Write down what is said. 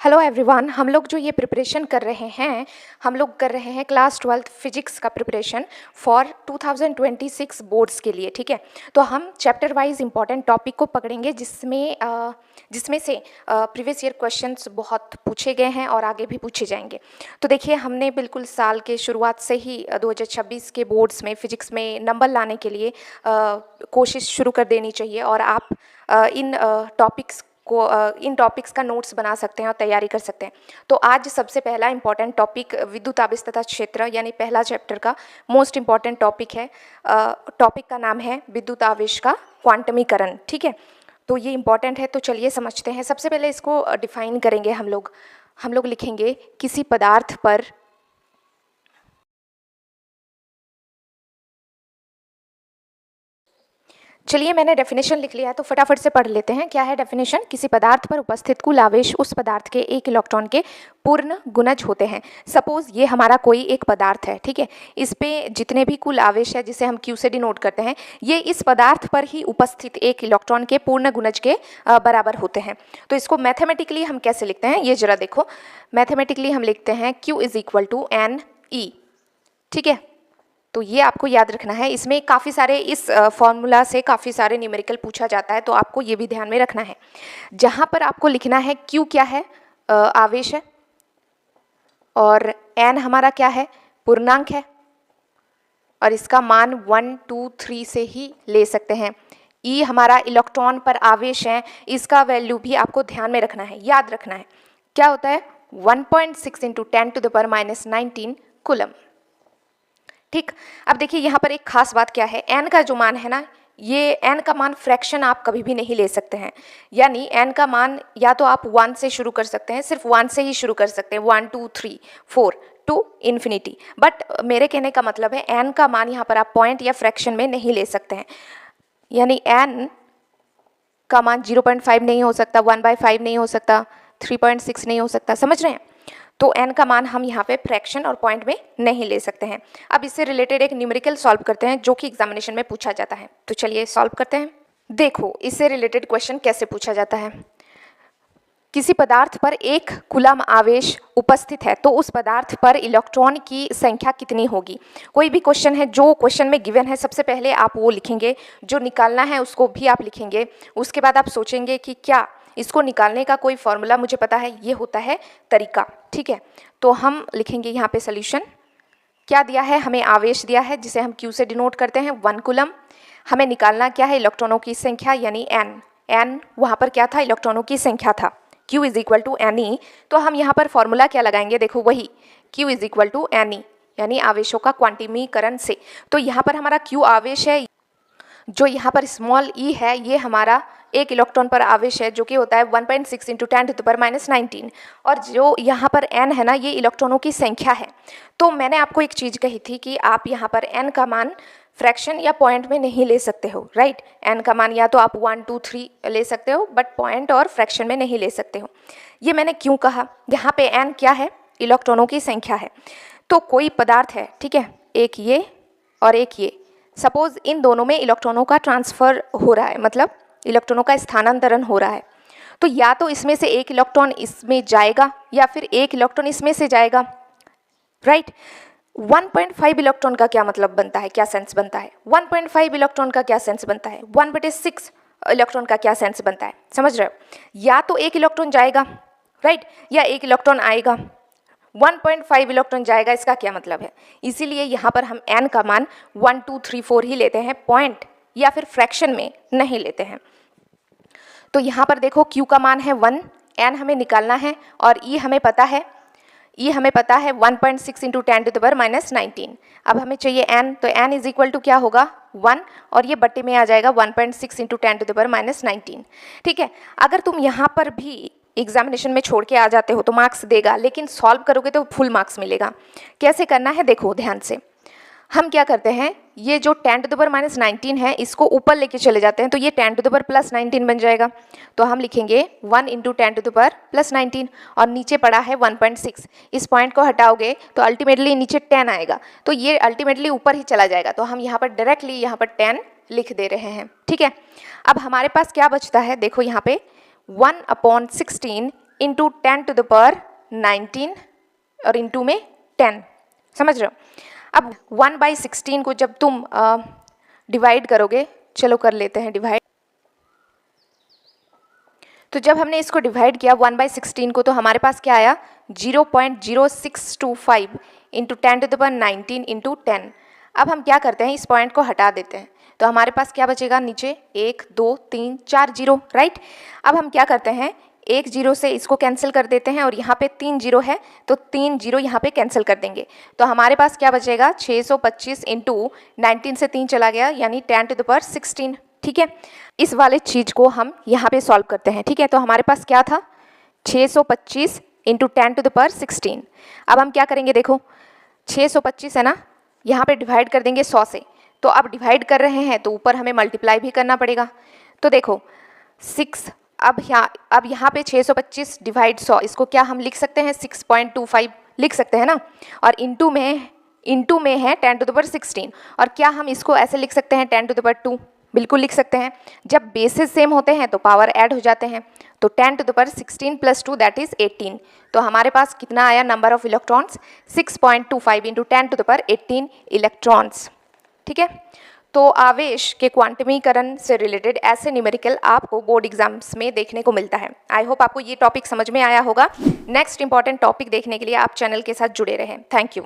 Hello everyone. हम लोग जो ये प्रिपरेशन कर रहे हैं, हम लोग कर रहे हैं क्लास 12th फिजिक्स का प्रिपरेशन फॉर 2026 बोर्ड्स के लिए। ठीक है, तो हम चैप्टर वाइज इंपॉर्टेंट टॉपिक को पकड़ेंगे जिसमें से प्रीवियस ईयर क्वेश्चंस बहुत पूछे गए हैं और आगे भी पूछे जाएंगे। तो देखिए, हमने बिल्कुल साल के शुरुआत से ही 2026 के बोर्ड्स में फिजिक्स में नंबर लाने के लिए कोशिश शुरू कर देनी चाहिए और आप इन टॉपिक्स का नोट्स बना सकते हैं और तैयारी कर सकते हैं। तो आज सबसे पहला इंपॉर्टेंट टॉपिक विद्युत आवेश तथा क्षेत्र यानी पहला चैप्टर का मोस्ट इंपॉर्टेंट टॉपिक है। टॉपिक का नाम है विद्युत आवेश का क्वांटमीकरण। ठीक है, तो ये इंपॉर्टेंट है, तो चलिए समझते हैं। सबसे पहले इसको डिफाइन करेंगे हम लोग लिखेंगे किसी पदार्थ पर चलिए, मैंने डेफिनेशन लिख लिया है तो फटाफट से पढ़ लेते हैं। क्या है डेफिनेशन? किसी पदार्थ पर उपस्थित कुल आवेश उस पदार्थ के एक इलेक्ट्रॉन के पूर्ण गुणज होते हैं। सपोज ये हमारा कोई एक पदार्थ है, ठीक है, इस पे जितने भी कुल आवेश है जिसे हम क्यू से डिनोट करते हैं, ये इस पदार्थ पर ही उपस्थित एक इलेक्ट्रॉन के पूर्ण गुणज के बराबर होते हैं। तो इसको मैथमेटिकली हम कैसे लिखते हैं, ये जरा देखो। मैथमेटिकली हम लिखते हैं Q is equal to N E. ठीक है, तो ये आपको याद रखना है। इसमें काफ़ी सारे इस फॉर्मूला से काफ़ी सारे न्यूमेरिकल पूछा जाता है, तो आपको ये भी ध्यान में रखना है। जहाँ पर आपको लिखना है Q क्या है, आवेश है, और N हमारा क्या है, पूर्णांक है, और इसका मान 1 2 3 से ही ले सकते हैं। E हमारा इलेक्ट्रॉन पर आवेश है, इसका वैल्यू भी आपको ध्यान में रखना है, याद रखना है। क्या होता है? 1.6 × 10⁻⁹ कूलम। ठीक, अब देखिए यहाँ पर एक खास बात क्या है, n का जो मान है ना, ये n का मान फ्रैक्शन आप कभी भी नहीं ले सकते हैं। यानी n का मान या तो आप 1 से शुरू कर सकते हैं, सिर्फ 1 से ही शुरू कर सकते हैं, 1 2 3 4 टू इन्फिनिटी। बट मेरे कहने का मतलब है n का मान यहाँ पर आप पॉइंट या फ्रैक्शन में नहीं ले सकते हैं। यानी n का मान 0.5 नहीं हो सकता, 1/5 नहीं हो सकता, 3.6 नहीं हो सकता, समझ रहे हैं? तो n का मान हम यहाँ पे फ्रैक्शन और पॉइंट में नहीं ले सकते हैं। अब इससे रिलेटेड एक न्यूमेरिकल सॉल्व करते हैं जो कि एग्जामिनेशन में पूछा जाता है। तो चलिए सॉल्व करते हैं। देखो, इससे रिलेटेड क्वेश्चन कैसे पूछा जाता है। किसी पदार्थ पर 1 कूलम आवेश उपस्थित है तो उस पदार्थ पर इलेक्ट्रॉन की संख्या कितनी होगी। कोई भी क्वेश्चन है, जो क्वेश्चन में गिवन है, सबसे पहले आप वो लिखेंगे, जो निकालना है उसको भी आप लिखेंगे। उसके बाद आप सोचेंगे कि क्या इसको निकालने का कोई फॉर्मूला मुझे पता है, ये होता है तरीका। ठीक है, तो हम लिखेंगे यहाँ पे सोल्यूशन। क्या दिया है हमें? आवेश दिया है जिसे हम Q से डिनोट करते हैं, 1 कूलम। हमें निकालना क्या है? इलेक्ट्रॉनों की संख्या यानी n वहाँ पर क्या था? इलेक्ट्रॉनों की संख्या था। Q is equal to N E. तो हम यहाँ पर फॉर्मूला क्या लगाएंगे? देखो वही Q is equal to N E, यानी आवेशों का क्वांटमीकरण से। तो यहाँ पर हमारा Q आवेश है, जो यहाँ पर स्मॉल e है ये हमारा एक इलेक्ट्रॉन पर आवेश है, जो कि होता है 1.6 × 10⁻⁹, और जो यहाँ पर n है ना, ये इलेक्ट्रॉनों की संख्या है। तो मैंने आपको एक चीज़ कही थी कि आप यहाँ पर n का मान फ्रैक्शन या पॉइंट में नहीं ले सकते हो, राइट। n का मान या तो आप 1 2 3 ले सकते हो, बट पॉइंट और फ्रैक्शन में नहीं ले सकते हो। ये मैंने क्यों कहा? यहाँ पे n क्या है? इलेक्ट्रॉनों की संख्या है। तो कोई पदार्थ है, ठीक है, एक ये और एक ये, सपोज इन दोनों में इलेक्ट्रॉनों का ट्रांसफ़र हो रहा है, मतलब इलेक्ट्रॉनों का स्थानांतरण हो रहा है। तो या तो इसमें से एक इलेक्ट्रॉन इसमें जाएगा या फिर एक इलेक्ट्रॉन इसमें से जाएगा, राइट। 1.5 इलेक्ट्रॉन का क्या मतलब बनता है, क्या सेंस बनता है? 1.5 इलेक्ट्रॉन का क्या सेंस बनता है? 1/6 इलेक्ट्रॉन का क्या सेंस बनता है? समझ रहे हो? या तो एक इलेक्ट्रॉन जाएगा, राइट, या एक इलेक्ट्रॉन आएगा। 1.5 इलेक्ट्रॉन जाएगा, इसका क्या मतलब है? इसीलिए यहाँ पर हम n का मान 1 2 3 4 ही लेते हैं, पॉइंट या फिर फ्रैक्शन में नहीं लेते हैं। तो यहाँ पर देखो Q का मान है 1, n हमें निकालना है, और E हमें पता है, 1.6 × 10⁻⁹। अब हमें चाहिए n, तो n इज इक्वल टू क्या होगा? 1, और ये बट्टे में आ जाएगा 1.6 × 10⁻⁹। ठीक है, अगर तुम यहाँ पर भी एग्जामिनेशन में छोड़ के आ जाते हो तो मार्क्स देगा, लेकिन सॉल्व करोगे तो फुल मार्क्स मिलेगा। कैसे करना है देखो ध्यान से। हम क्या करते हैं, ये जो 10⁻⁹ है इसको ऊपर लेके चले जाते हैं, तो ये 10⁻+19 बन जाएगा। तो हम लिखेंगे 1 × 10⁻+19, और नीचे पड़ा है 1.6। इस पॉइंट को हटाओगे तो अल्टीमेटली नीचे 10 आएगा, तो ये अल्टीमेटली ऊपर ही चला जाएगा। तो हम यहाँ पर डायरेक्टली यहाँ पर 10 लिख दे रहे हैं। ठीक है, अब हमारे पास क्या बचता है? देखो यहाँ पे 1/16 इंटू 10 टू द पावर 19 और इंटू में 10, समझ रहे हो। अब 1/16 को जब तुम डिवाइड करोगे, चलो कर लेते हैं डिवाइड। तो जब हमने इसको डिवाइड किया 1/16 को, तो हमारे पास क्या आया 0.0625 into 10 to the power 19 into 10। अब हम क्या करते हैं, इस पॉइंट को हटा देते हैं, तो हमारे पास क्या बचेगा नीचे 1 2 3 4 जीरो, राइट। अब हम क्या करते हैं, एक जीरो से इसको कैंसिल कर देते हैं और यहाँ पे 3 जीरो है तो 3 जीरो यहाँ पे कैंसिल कर देंगे, तो हमारे पास क्या बचेगा 625 इंटू 19 से 3 चला गया यानी 10 टू द पावर 16, ठीक है। इस वाले चीज़ को हम यहाँ पे सॉल्व करते हैं, ठीक है। तो हमारे पास क्या था 625 इंटू 10 टू द पावर 16। अब हम क्या करेंगे, देखो 625 है ना, यहाँ पे डिवाइड कर देंगे 100 से, तो अब डिवाइड कर रहे हैं तो ऊपर हमें मल्टीप्लाई भी करना पड़ेगा। तो देखो 6, अब यहाँ पे 625 डिवाइड 100, इसको क्या हम लिख सकते हैं 6.25 लिख सकते हैं ना, और इंटू में है 10 टू द पावर 16, और क्या हम इसको ऐसे लिख सकते हैं 10 टू द पावर 2, बिल्कुल लिख सकते हैं। जब बेसिस सेम होते हैं तो पावर ऐड हो जाते हैं, तो 10 to the power 16 plus 2 that is 18। तो हमारे पास कितना आया number of electrons 6.25 into 10 to the power 18 electrons, ठीक है। तो आवेश के क्वांटमीकरण से रिलेटेड ऐसे न्यूमेरिकल आपको बोर्ड एग्जाम्स में देखने को मिलता है। आई होप आपको ये टॉपिक समझ में आया होगा। नेक्स्ट इंपॉर्टेंट टॉपिक देखने के लिए आप चैनल के साथ जुड़े रहें। Thank you.